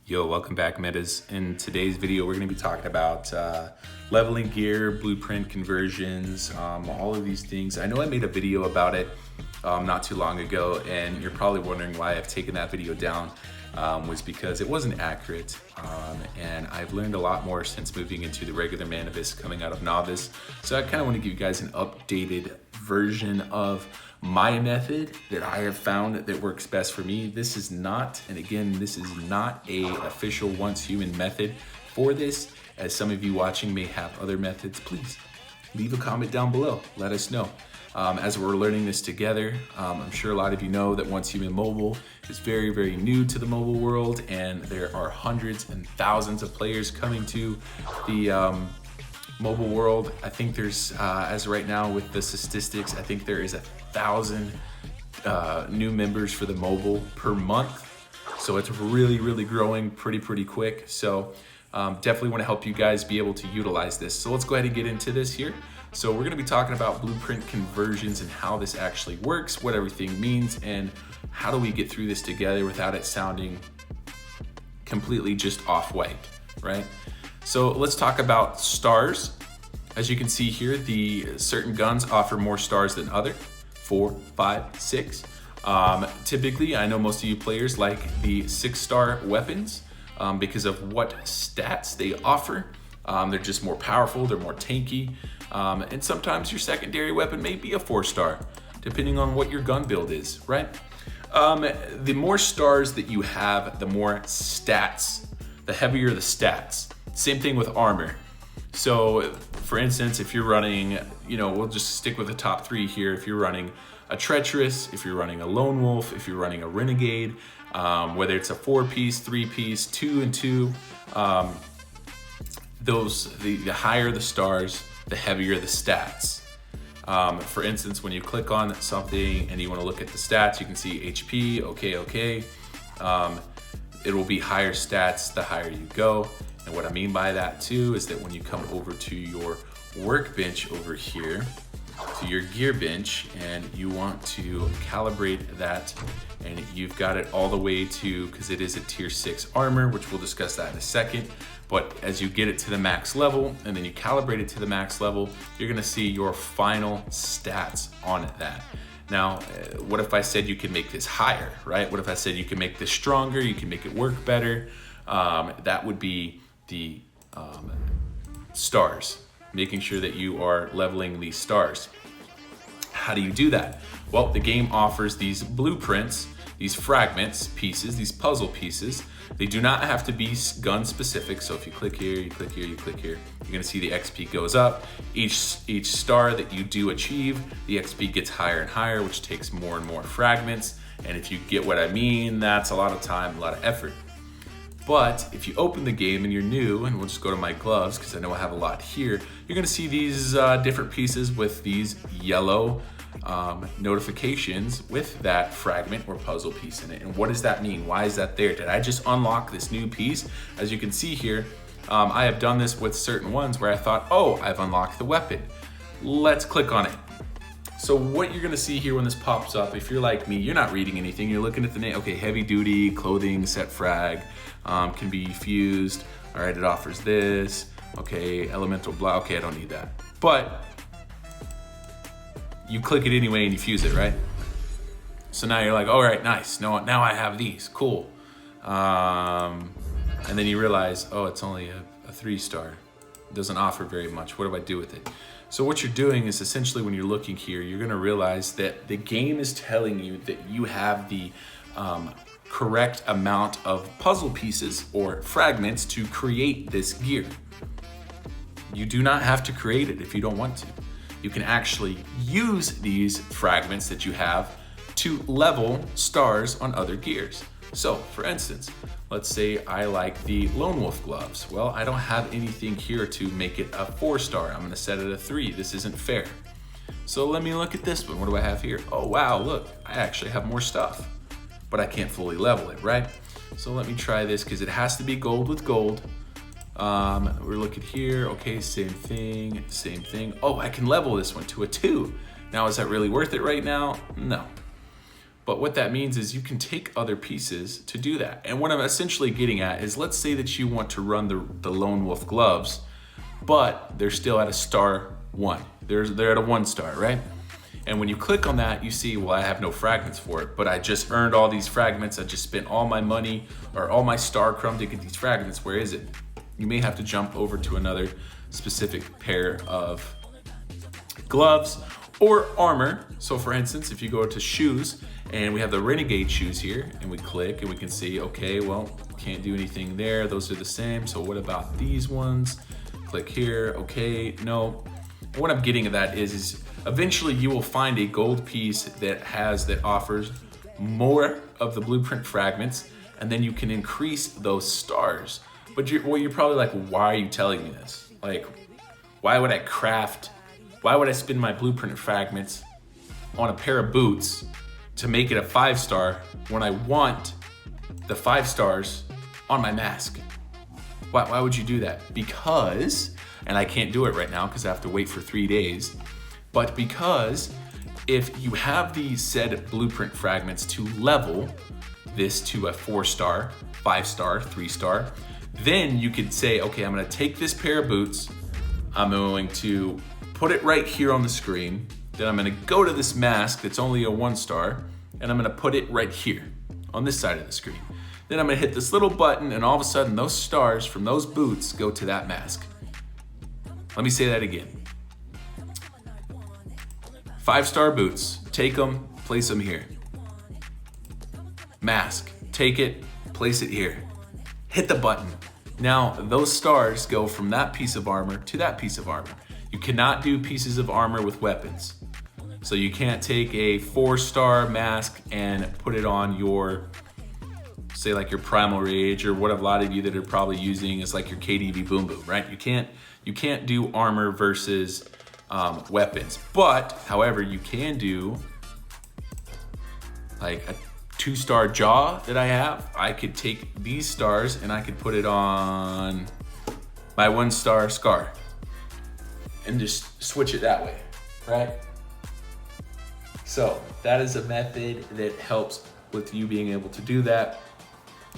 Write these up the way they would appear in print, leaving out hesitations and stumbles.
Yo, welcome back, Metas. In today's video, we're going to be talking about leveling gear, blueprint conversions, all of these things. I know I made a video about it not too long ago, and you're probably wondering why I've taken that video down. Was because it wasn't accurate, and I've learned a lot more since moving into the regular Manavis coming out of Novice. So I kind of want to give you guys an updated version of my method that I have found that works best for me. This is not, and again, this is not a official Once Human method for this. As some of you watching may have other methods, please leave a comment down below. Let us know. As we're learning this together, I'm sure a lot of you know that Once Human Mobile is very, very new to the mobile world, and there are hundreds and thousands of players coming to the mobile world. I think there's, as right now with the statistics, I think there is 1,000 new members for the mobile per month. So it's really, really growing pretty quick. So definitely want to help you guys be able to utilize this. So let's go ahead and get into this here. So we're going to be talking about blueprint conversions and how this actually works, what everything means, and how do we get through this together without it sounding completely just off-white, right? So let's talk about stars. As you can see here, the certain guns offer more stars than other, 4, 5, 6. Typically, I know most of you players like the 6-star weapons because of what stats they offer. They're just more powerful, they're more tanky. And sometimes your secondary weapon may be a 4-star, depending on what your gun build is, right? The more stars that you have, the more stats, the heavier the stats. Same thing with armor. So for instance, if you're running, we'll just stick with the top 3 here. If you're running a Treacherous, if you're running a Lone Wolf, if you're running a Renegade, whether it's a 4-piece, 3-piece, 2 and 2, the higher the stars, the heavier the stats. For instance, when you click on something and you want to look at the stats, you can see HP, okay. It will be higher stats the higher you go. And what I mean by that too is that when you come over to your workbench over here, to your gear bench, and you want to calibrate that, and you've got it all the way to, because it is a tier 6 armor, which we'll discuss that in a second. But as you get it to the max level and then you calibrate it to the max level, you're gonna see your final stats on that. Now, what if I said you can make this higher, right? What if I said you can make this stronger, you can make it work better? That would be the stars, making sure that you are leveling these stars. How do you do that? Well, the game offers these blueprints, these fragments, pieces, these puzzle pieces. They do not have to be gun specific. So if you click here, you click here, you click here, you're gonna see the XP goes up. Each star that you do achieve, the XP gets higher and higher, which takes more and more fragments. And if you get what I mean, that's a lot of time, a lot of effort. But if you open the game and you're new, and we'll just go to my gloves because I know I have a lot here, you're gonna see these different pieces with these yellow notifications with that fragment or puzzle piece in it. And what does that mean? Why is that there? Did I just unlock this new piece? As you can see here, I have done this with certain ones where I thought, oh, I've unlocked the weapon. Let's click on it. So what you're gonna see here when this pops up, if you're like me, you're not reading anything, you're looking at the name, okay, heavy duty, clothing, set frag, can be fused. All right, it offers this. Okay, elemental blah, okay, I don't need that. But you click it anyway and you fuse it, right? So now you're like, all right, nice, now I have these, cool. And then you realize, oh, it's only a 3-star. It doesn't offer very much, what do I do with it? So what you're doing is essentially when you're looking here, you're gonna realize that the game is telling you that you have the correct amount of puzzle pieces or fragments to create this gear. You do not have to create it if you don't want to. You can actually use these fragments that you have to level stars on other gears. So for instance, let's say I like the Lone Wolf gloves. Well, I don't have anything here to make it a 4-star. I'm gonna set it a 3. This isn't fair. So let me look at this one. What do I have here? Oh wow, look, I actually have more stuff, but I can't fully level it, right? So let me try this because it has to be gold with gold. We're looking here, okay, same thing. Oh, I can level this one to a 2. Now, is that really worth it right now? No. But what that means is you can take other pieces to do that. And what I'm essentially getting at is, let's say that you want to run the Lone Wolf gloves, but they're still at a star 1. They're at a 1 star, right? And when you click on that, you see, well, I have no fragments for it, but I just earned all these fragments. I just spent all my money or all my star crumb to get these fragments. Where is it? You may have to jump over to another specific pair of gloves or armor. So for instance, if you go to shoes and we have the Renegade shoes here and we click and we can see, okay, well, can't do anything there. Those are the same. So what about these ones? Click here. Okay, no. What I'm getting at that is eventually you will find a gold piece that offers more of the blueprint fragments, and then you can increase those stars. But you're probably like, why are you telling me this? Like, why would I spend my blueprint fragments on a pair of boots to make it a 5-star when I want the 5 stars on my mask? Why would you do that? Because, and I can't do it right now because I have to wait for 3 days, but because if you have these said blueprint fragments to level this to a 4-star, 5-star, 3-star, then you could say, okay, I'm gonna take this pair of boots, I'm going to put it right here on the screen, then I'm gonna go to this mask that's only a 1-star, and I'm gonna put it right here on this side of the screen. Then I'm gonna hit this little button, and all of a sudden those stars from those boots go to that mask. Let me say that again. 5-star boots, take them, place them here. Mask, take it, place it here. Hit the button. Now those stars go from that piece of armor to that piece of armor. You cannot do pieces of armor with weapons. So you can't take a 4-star mask and put it on your, say like your Primal Rage, or what a lot of you that are probably using is like your KDV Boom Boom, right? You can't do armor versus weapons. But however, you can do like a 2-star jaw that I have. I could take these stars and I could put it on my 1-star scar and just switch it that way, right? So that is a method that helps with you being able to do that.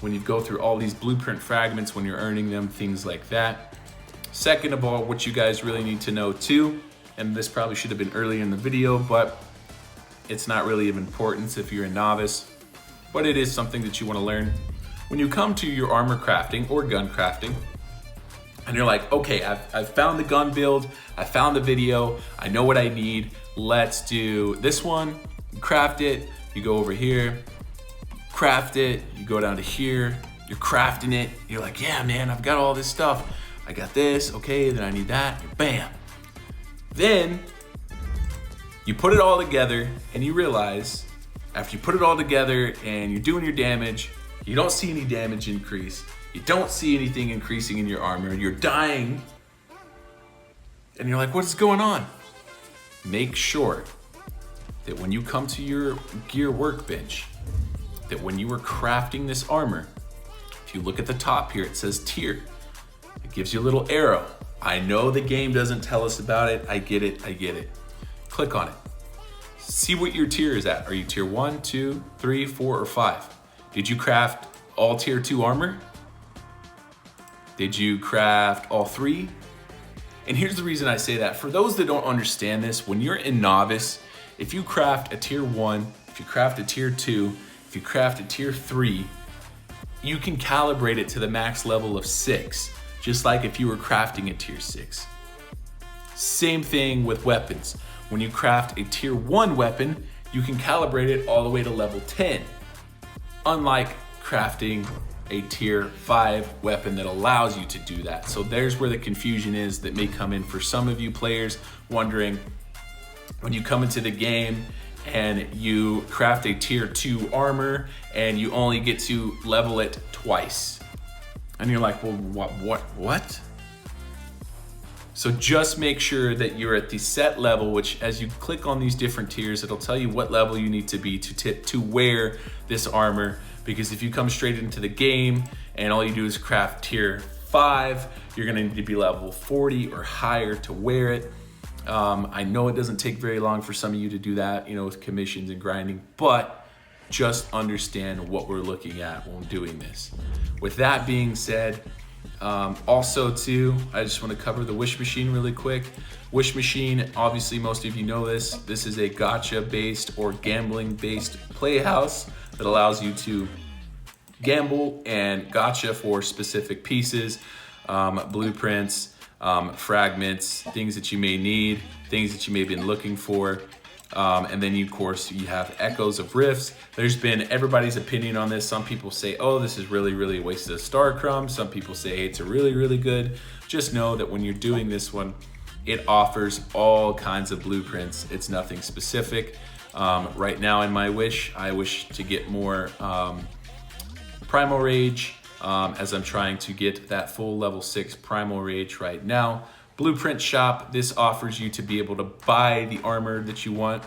When you go through all these blueprint fragments, when you're earning them, things like that. Second of all, what you guys really need to know too, and this probably should have been earlier in the video, but it's not really of importance if you're a novice, but it is something that you want to learn. When you come to your armor crafting or gun crafting, and you're like, okay, I've found the gun build, I found the video, I know what I need, let's do this one, craft it, you go over here, craft it, you go down to here, you're crafting it, you're like, yeah man, I've got all this stuff, I got this, okay, then I need that, bam. Then you put it all together and you realize after you put it all together and you're doing your damage, you don't see any damage increase, you don't see anything increasing in your armor, and you're dying, and you're like, what's going on? Make sure that when you come to your gear workbench, that when you are crafting this armor, if you look at the top here, it says tier. It gives you a little arrow. I know the game doesn't tell us about it. I get it. Click on it. See what your tier is at. Are you tier 1, 2, 3, 4, or 5? Did you craft all tier 2 armor? Did you craft all 3? And here's the reason I say that. For those that don't understand this, when you're in novice, if you craft a tier 1, if you craft a tier 2, if you craft a tier 3, you can calibrate it to the max level of 6, just like if you were crafting a tier 6. Same thing with weapons. When you craft a tier 1 weapon, you can calibrate it all the way to level 10. Unlike crafting a tier 5 weapon that allows you to do that. So there's where the confusion is that may come in for some of you players, wondering when you come into the game and you craft a tier 2 armor and you only get to level it twice. And you're like, well, what? So just make sure that you're at the set level, which as you click on these different tiers, it'll tell you what level you need to be to wear this armor. Because if you come straight into the game and all you do is craft tier 5, you're gonna need to be level 40 or higher to wear it. I know it doesn't take very long for some of you to do that, with commissions and grinding, but just understand what we're looking at when doing this. With that being said, also too, I just want to cover the Wish Machine really quick. Wish Machine, obviously most of you know this. This is a gacha based or gambling based playhouse that allows you to gamble and gacha for specific pieces, blueprints, fragments, things that you may need, things that you may have been looking for. And then, of course, you have Echoes of Rifts. There's been everybody's opinion on this. Some people say, oh, this is really, really a waste of Star Crumb. Some people say, hey, it's a really, really good. Just know that when you're doing this one, it offers all kinds of blueprints. It's nothing specific. Right now in my wish, I wish to get more Primal Rage, as I'm trying to get that full level 6 Primal Rage right now. Blueprint Shop, this offers you to be able to buy the armor that you want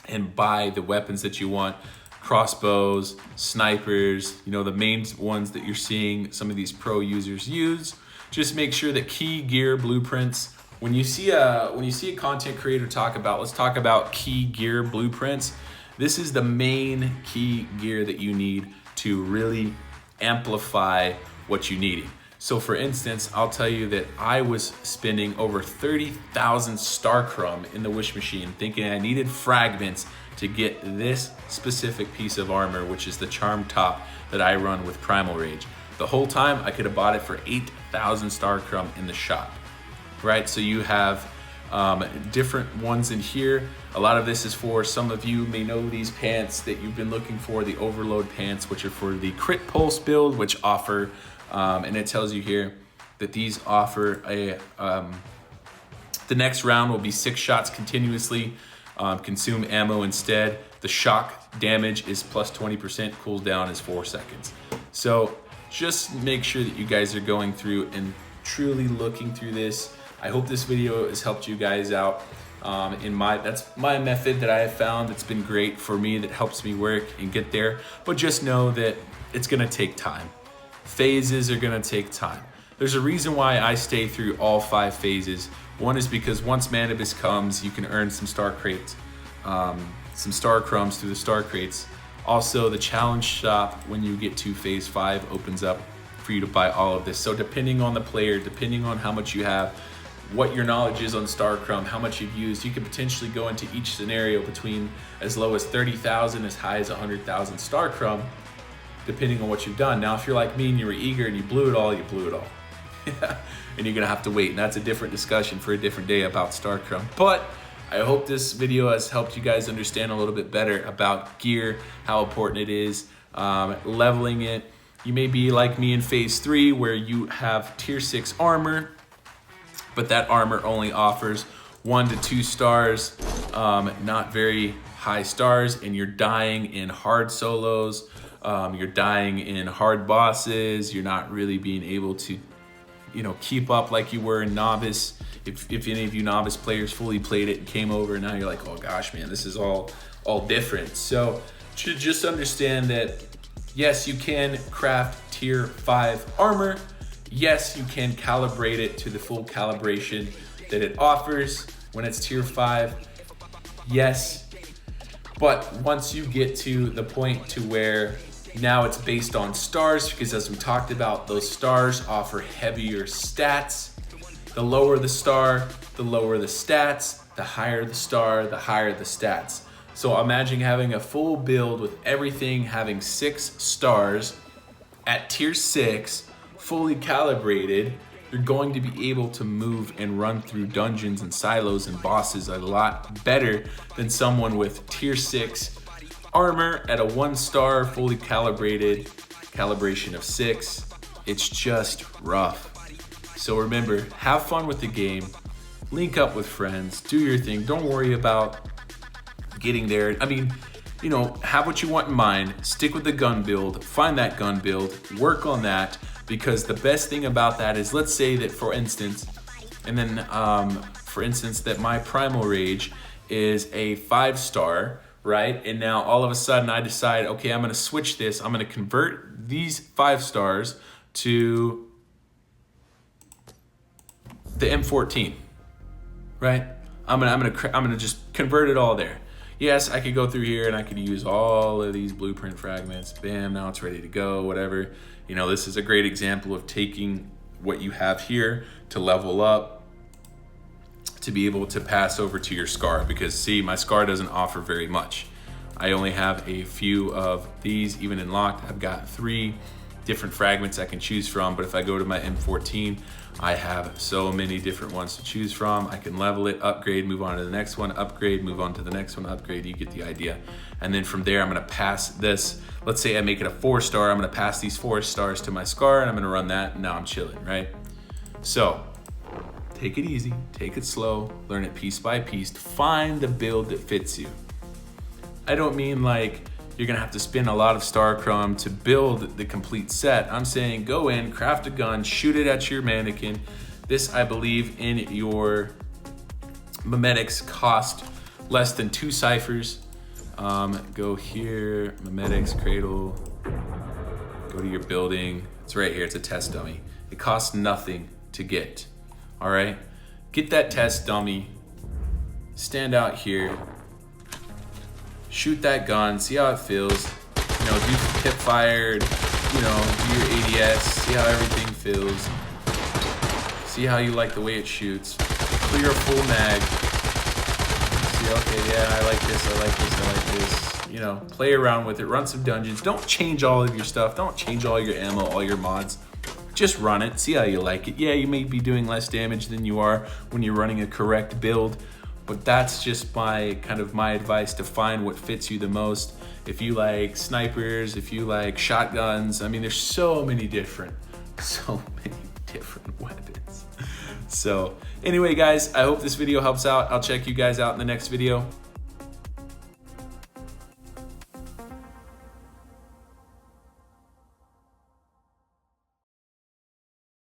and buy the weapons that you want. Crossbows, snipers, you know, the main ones that you're seeing some of these pro users use. Just make sure that key gear blueprints, when you see a content creator talk about, let's talk about key gear blueprints. This is the main key gear that you need to really amplify what you need. So for instance, I'll tell you that I was spending over 30,000 Star Crumb in the Wish Machine thinking I needed fragments to get this specific piece of armor, which is the Charm Top that I run with Primal Rage. The whole time I could have bought it for 8,000 Star Crumb in the shop, right? So you have different ones in here. A lot of this is for, some of you may know these pants that you've been looking for, the Overload pants, which are for the Crit Pulse build, which offer, and it tells you here that these offer a, the next round will be 6 shots continuously, consume ammo instead. The shock damage is plus 20%, cools down is 4 seconds. So just make sure that you guys are going through and truly looking through this. I hope this video has helped you guys out. That's my method that I have found that's been great for me, that helps me work and get there. But just know that it's gonna take time. Phases are gonna take time. There's a reason why I stay through all 5 phases. One is because once Manibus comes, you can earn some star crates, some star crumbs through the star crates. Also, the challenge shop, when you get to phase 5, opens up for you to buy all of this. So depending on the player, depending on how much you have, what your knowledge is on Star Crumb, how much you've used, you can potentially go into each scenario between as low as 30,000, as high as 100,000 Star Crumb, depending on what you've done. Now, if you're like me and you were eager and you blew it all, you blew it all. And you're gonna have to wait, and that's a different discussion for a different day about Star Crumb. But I hope this video has helped you guys understand a little bit better about gear, how important it is, leveling it. You may be like me in phase 3, where you have tier 6 armor, but that armor only offers 1 to 2 stars, not very high stars, and you're dying in hard solos, you're dying in hard bosses, you're not really being able to, you know, keep up like you were in Novice. If any of you Novice players fully played it and came over, and now you're like, oh gosh, man, this is all different. So to just understand that, yes, you can craft tier 5 armor. Yes, you can calibrate it to the full calibration that it offers when it's tier 5. Yes, but once you get to the point to where now it's based on stars, because as we talked about, those stars offer heavier stats. The lower the star, the lower the stats. The higher the star, the higher the stats. So imagine having a full build with everything having 6 stars at tier 6, fully calibrated. You're going to be able to move and run through dungeons and silos and bosses a lot better than someone with tier 6 armor at a 1-star, fully calibrated, calibration of 6. It's just rough. So remember, have fun with the game, link up with friends, do your thing. Don't worry about getting there. I mean, you know, have what you want in mind, stick with the gun build, find that gun build, work on that, because the best thing about that is, let's say that for instance, that my Primal Rage is a 5-star, right? And now all of a sudden I decide, okay, I'm gonna switch this, I'm gonna convert these 5 stars to the M14, right? I'm gonna just convert it all there. Yes, I could go through here and I could use all of these blueprint fragments. Bam, now it's ready to go, whatever. You know, this is a great example of taking what you have here to level up, to be able to pass over to your SCAR, because see, my SCAR doesn't offer very much. I only have a few of these. Even in locked, I've got 3 different fragments I can choose from, but if I go to my M14, I have so many different ones to choose from. I can level it, upgrade, move on to the next one, upgrade, move on to the next one, upgrade. You get the idea. And then from there, I'm gonna pass this. Let's say I make it a 4-star. I'm gonna pass these 4 stars to my SCAR, and I'm gonna run that, and now I'm chilling, right? So take it easy, take it slow, learn it piece by piece, find the build that fits you. I don't mean like you're gonna have to spend a lot of StarCrum to build the complete set. I'm saying go in, craft a gun, shoot it at your mannequin. This, I believe, in your memetics cost less than 2 ciphers. Go here, memetics, cradle, go to your building. It's right here, it's a test dummy. It costs nothing to get, all right? Get that test dummy, stand out here, shoot that gun, see how it feels, you know, do hip fired, you know, do your ADS, see how everything feels, see how you like the way it shoots, clear full mag, see, okay, yeah, I like this, I like this, I like this, you know, play around with it, run some dungeons, don't change all of your stuff, don't change all your ammo, all your mods, just run it, see how you like it. Yeah, you may be doing less damage than you are when you're running a correct build, but that's just my advice to find what fits you the most. If you like snipers, if you like shotguns, I mean, there's so many different weapons. So anyway, guys, I hope this video helps out. I'll check you guys out in the next video.